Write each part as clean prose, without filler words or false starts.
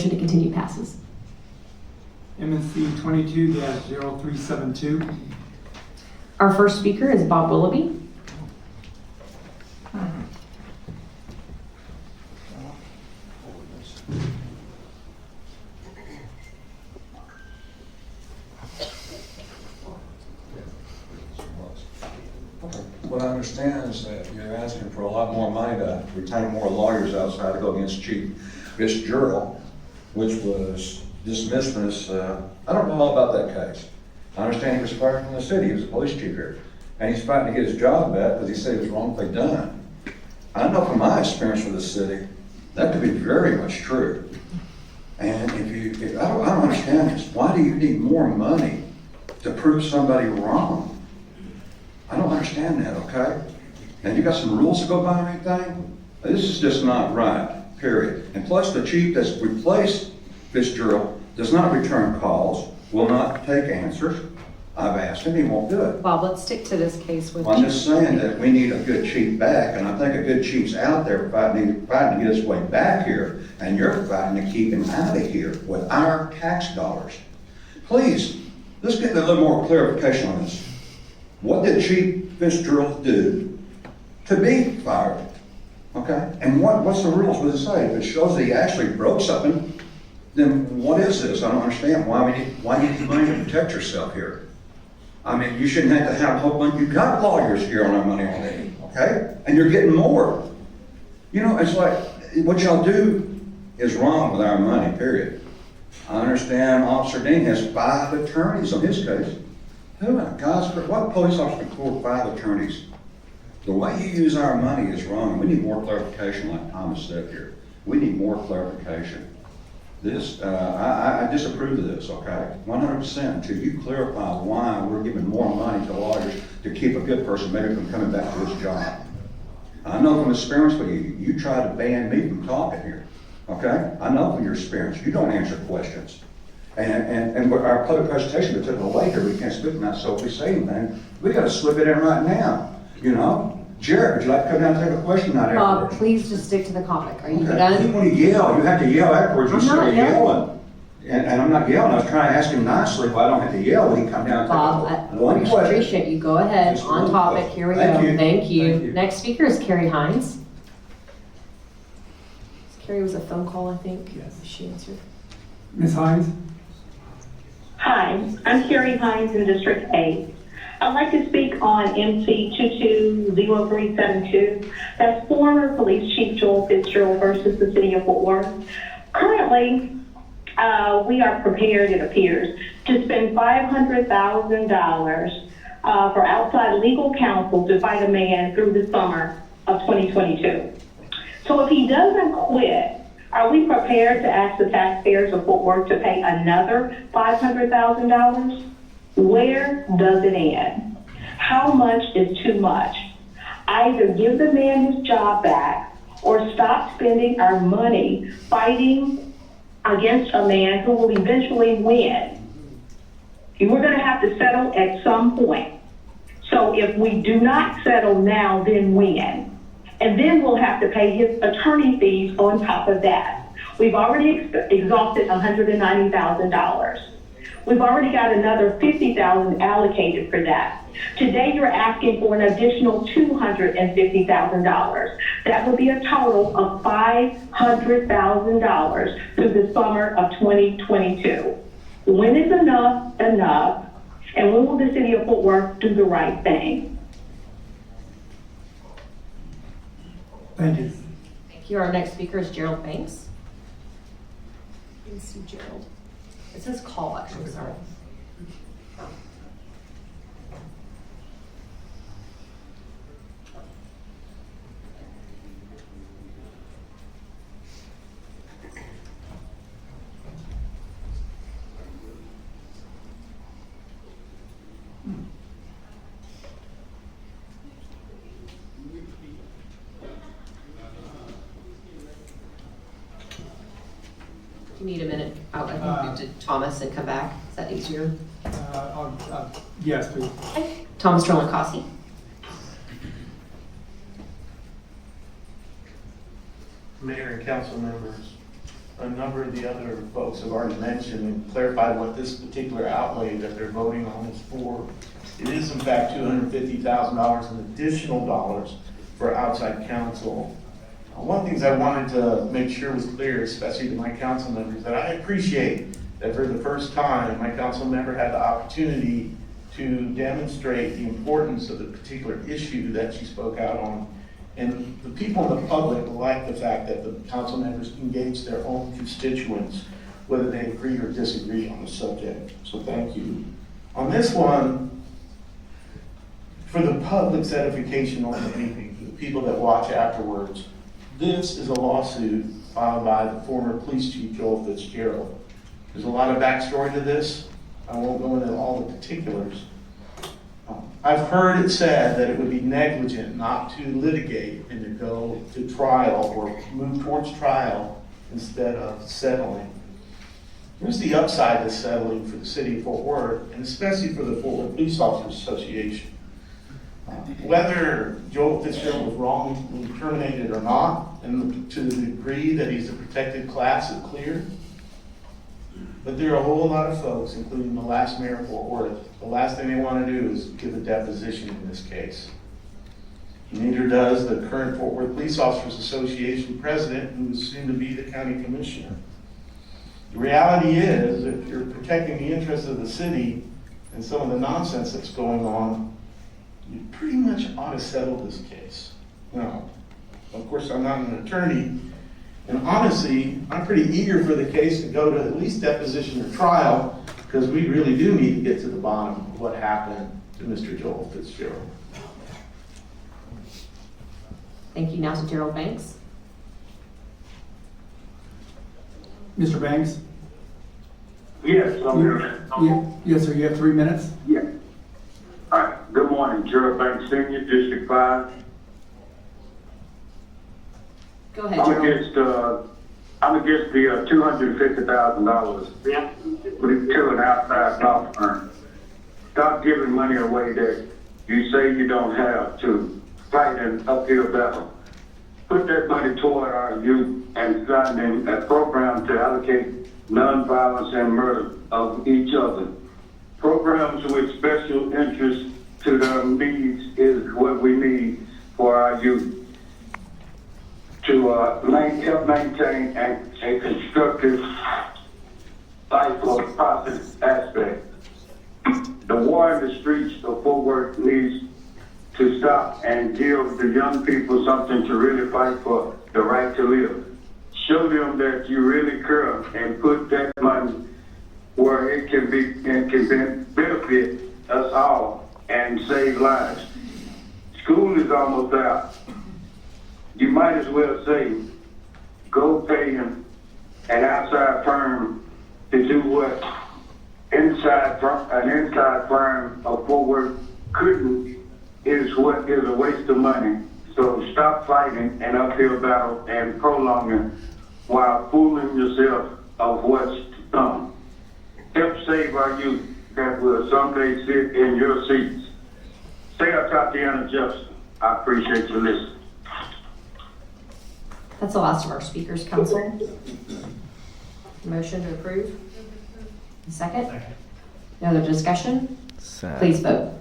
To continue passes. MSC 22-0372. Our first speaker is Bob Willoughby. What I understand is that you're asking for a lot more money to retain more lawyers outside to go against Chief Fitzgerald, which was dismissed from this, I don't know all about that case. I understand he was fired from the city, he was a police chief here. And he's fighting to get his job back because he said it was wrongfully done. I know from my experience with the city, that could be very much true. And I don't understand this. Why do you need more money to prove somebody wrong? I don't understand that, okay? And you got some rules to go by or anything? This is just not right, period. And plus the chief that's replaced Fitzgerald does not return calls, will not take answers. I've asked him, he won't do it. Bob, let's stick to this case with. Well, I'm just saying that we need a good chief back, and I think a good chief's out there fighting to get his way back here, and you're fighting to keep him out of here with our tax dollars. Please, let's get a little more clarification on this. What did Chief Fitzgerald do to be fired? Okay, and what's the rules? What does it say? If it shows that he actually broke something, then what is this? I don't understand why you need money to protect yourself here. I mean, you shouldn't have to have a whole bunch. You've got lawyers here on our money already, okay? And you're getting more. You know, it's like what y'all do is wrong with our money, period. I understand Officer Dean has 5 attorneys on his case. Who in God's what police officer can afford 5 attorneys? The way you use our money is wrong. We need more clarification, like Thomas said here. We need more clarification. This, I disapprove of this, okay? 100% until you clarify why we're giving more money to lawyers to keep a good person maybe from coming back to this job. I know from experience with you, you try to ban me from talking here, okay? I know from your experience, you don't answer questions. And our public presentation, we took it away here, we can't speak now, so if we say anything, we gotta slip it in right now, you know? Jared, would you like to come down and take a question out Bob, afterwards? please just stick to the topic. Are you Okay. done? You want to yell, you have to yell afterwards, I'm you not start yelling. yelling. And I'm not yelling, I was trying to ask him nicely, but I don't have to yell when he come down and Bob, take I one question. appreciate you. Go ahead, Just on one topic. question. Here we Thank go. you. Thank you. Thank you. Next speaker is Carrie Hines. Carrie was a phone call, I think. Yes. She answered. Ms. Hines? Hi, I'm Carrie Hines in District 8. I'd like to speak on MC 220372. That's former Police Chief Joel Fitzgerald versus the City of Fort Worth. Currently, we are prepared, it appears, to spend $500,000 for outside legal counsel to fight a man through the summer of 2022. So if he doesn't quit, are we prepared to ask the taxpayers of Fort Worth to pay another $500,000? Where does it end? How much is too much? Either give the man his job back or stop spending our money fighting against a man who will eventually win. We're going to have to settle at some point. So if we do not settle now, then when? And then we'll have to pay his attorney fees on top of that. We've already exhausted $190,000. We've already got another $50,000 allocated for that. Today, you're asking for an additional $250,000. That would be a total of $500,000 through the summer of 2022. When is enough enough? And when will the City of Fort Worth do the right thing? Thank you. Thank you. Our next speaker is Gerald Banks. Let's see, Gerald. It says call, actually, sorry. You need a minute. I think move to Thomas and come back. Is that easier? Yes, please. Okay. Thomas Trelancasi. Mayor and council members, a number of the other folks have already mentioned and clarified what this particular outlay that they're voting on is for. It is in fact $250,000 in additional dollars for outside counsel. One of the things I wanted to make sure was clear, especially to my council members, that I appreciate that for the first time, my council member had the opportunity to demonstrate the importance of the particular issue that she spoke out on. And the people in the public like the fact that the council members engage their own constituents, whether they agree or disagree on the subject. So thank you. On this one, for the public's edification only, the people that watch afterwards, this is a lawsuit filed by the former police chief, Joel Fitzgerald. There's a lot of backstory to this. I won't go into all the particulars. I've heard it said that it would be negligent not to litigate and to go to trial or move towards trial instead of settling. Here's the upside to settling for the city of Fort Worth, and especially for the Fort Worth Police Officers Association. Whether Joel Fitzgerald was wrongly terminated or not, and to the degree that he's a protected class is clear, but there are a whole lot of folks, including the last mayor of Fort Worth, the last thing they want to do is give a deposition in this case. Neither does the current Fort Worth Police Officers Association president, who is soon to be the county commissioner. The reality is, if you're protecting the interests of the city and some of the nonsense that's going on, you pretty much ought to settle this case. Now, of course, I'm not an attorney, and honestly, I'm pretty eager for the case to go to at least deposition or trial, because we really do need to get to the bottom of what happened to Mr. Joel Fitzgerald. Thank you. Now to Gerald Banks. Mr. Banks? Yes, I'm here. Yes, sir, you have 3 minutes. Yeah. All right. Good morning, Gerald Banks Senior, District 5. Go ahead, Gerald. I'm against the $250,000 to an outside law firm. Stop giving money away that you say you don't have to fight an uphill battle. Put that money toward our youth and starting a program to allocate nonviolence and murder of each other. Programs with special interest to their needs is what we need for our youth to help maintain a constructive life or positive aspect. The war in the streets of Fort Worth needs to stop and give the young people something to really fight for, the right to live. Show them that you really care and put that money where it can benefit us all and save lives. School is almost out. You might as well say, go pay an outside firm to do what an inside firm of Fort Worth couldn't, is what is a waste of money. So stop fighting an uphill battle and prolonging while fooling yourself of what's to come. Help save our youth that will someday sit in your seats. Stay up, Tatiana Jefferson. I appreciate you listening. That's the last of our speakers, council. Motion to approve. Second? Second. No other discussion? Please vote.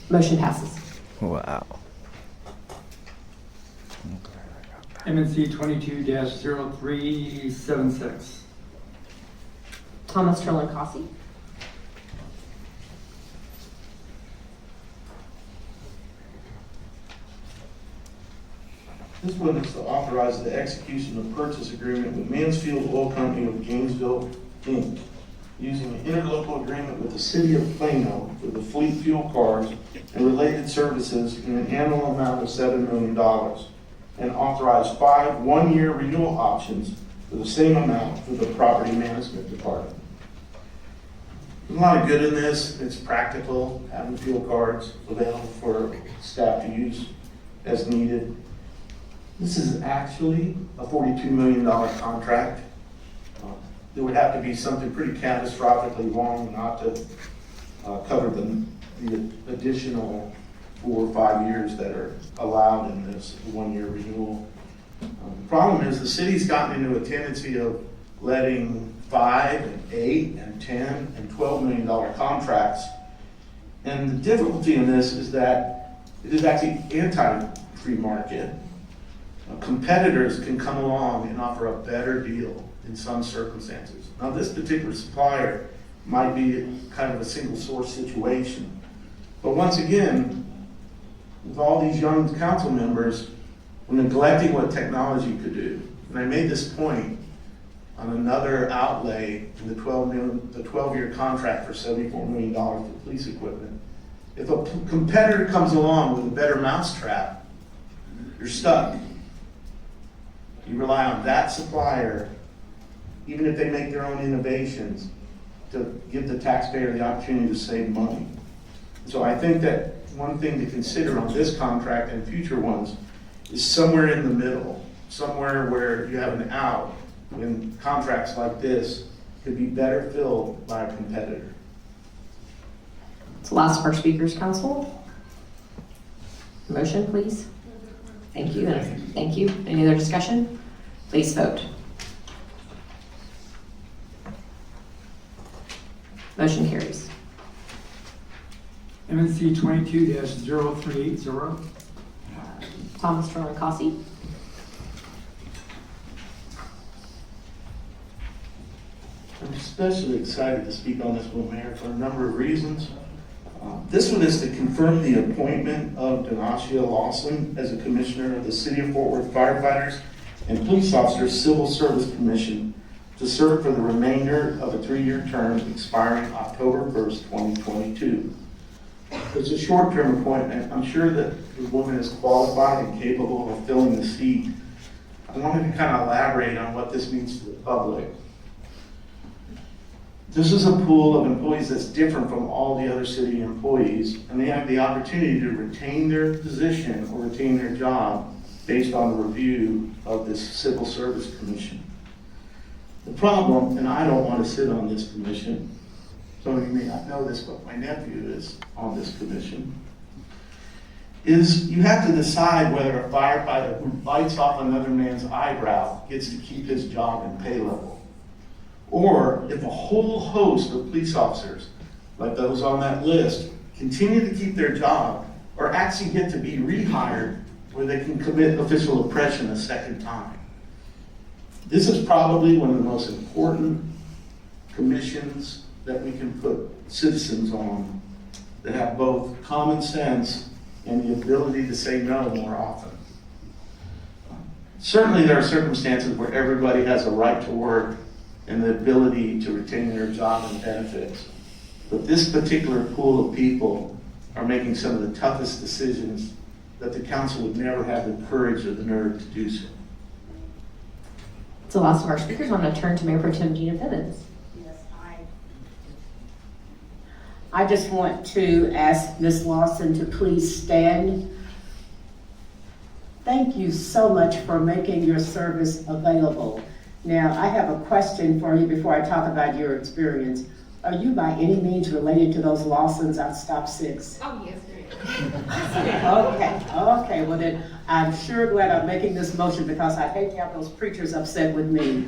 Motion passes. Wow. MNC 22-0376. Thomas Trelinkasi. This one is to authorize the execution of purchase agreement with Mansfield Oil Company of Gainesville, Inc., using an interlocal agreement with the city of Plano for the fleet fuel cards and related services in an annual amount of $7 million, and authorize 5 one-year renewal options for the same amount for the property management department. There's a lot of good in this. It's practical, having fuel cards available for staff to use as needed. This is actually a $42 million contract. There would have to be something pretty catastrophically wrong not to cover the additional 4 or 5 years that are allowed in this one-year renewal. The problem is the city's gotten into a tendency of letting $5 and $8 and $10 and $12 million contracts. And the difficulty in this is that it is actually anti-free market. Competitors can come along and offer a better deal in some circumstances. Now, this particular supplier might be kind of a single source situation. But once again, with all these young council members, we're neglecting what technology could do. And I made this point on another outlay in the 12-year contract for $74 million for police equipment. If a competitor comes along with a better mousetrap, you're stuck. You rely on that supplier, even if they make their own innovations, to give the taxpayer the opportunity to save money. So I think that one thing to consider on this contract and future ones is somewhere in the middle, somewhere where you have an out when contracts like this could be better filled by a competitor. It's the last of our speakers, council. Motion, please. Thank you. Thank you. Any other discussion? Please vote. Motion carries. MNC 22-0380. Thomas Troncasi. I'm especially excited to speak on this one, Mayor, for a number of reasons. This one is to confirm the appointment of Donacia Lawson as a commissioner of the City of Fort Worth Firefighters and Police Officers Civil Service Commission to serve for the remainder of a 3-year term expiring October 1st, 2022. It's a short-term appointment. I'm sure that the woman is qualified and capable of filling the seat. I wanted to kind of elaborate on what this means to the public. This is a pool of employees that's different from all the other city employees, and they have the opportunity to retain their position or retain their job based on the review of this Civil Service Commission. The problem, and I don't want to sit on this commission, some of you may not know this, but my nephew is on this commission, is you have to decide whether a firefighter who bites off another man's eyebrow gets to keep his job and pay level. Or if a whole host of police officers, like those on that list, continue to keep their job or actually get to be rehired where they can commit official oppression a second time. This is probably one of the most important commissions that we can put citizens on that have both common sense and the ability to say no more often. Certainly there are circumstances where everybody has a right to work and the ability to retain their job and benefits. But this particular pool of people are making some of the toughest decisions that the council would never have the courage or the nerve to do so. It's the last of our speakers. I'm going to turn to Mayor Pro Tem Gina Pibbins. Yes, I just want to ask Ms. Lawson to please stand. Thank you so much for making your service available. Now, I have a question for you before I talk about your experience. Are you by any means related to those Lawsons on Stop 6? Oh, yes, Okay, well then, I'm sure glad I'm making this motion because I'd hate to have those preachers upset with me.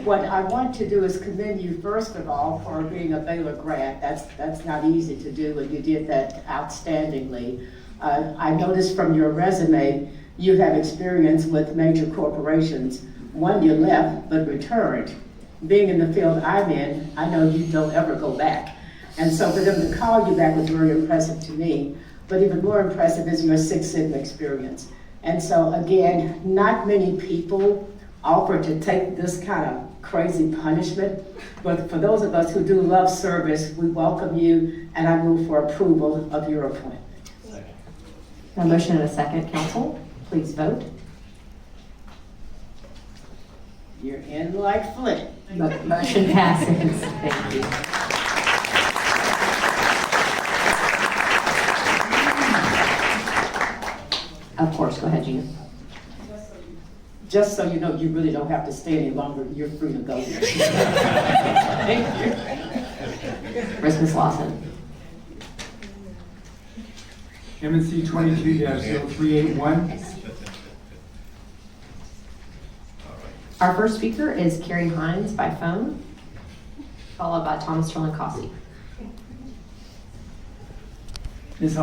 What I want to do is commend you, first of all, for being a Baylor grad. That's not easy to do, and you did that outstandingly. I noticed from your resume, you have experience with major corporations. One, you left, but returned. Being in the field I'm in, I know you don't ever go back. And so for them to call you back was very impressive to me, but even more impressive is your Six Sigma experience. And so again, not many people offer to take this kind of crazy punishment, but for those of us who do love service, we welcome you, and I move for approval of your appointment. A motion and a second, council. Please vote. You're in like Flint. Motion passes. Thank you. Of course, go ahead, Gina. Just so you know, you really don't have to stay any longer. You're free to go. Thank you. Ms. Lawson. M&C 22-0381. Our first speaker is Carrie Hines by phone, followed by Thomas Sterling Cossey. Ms.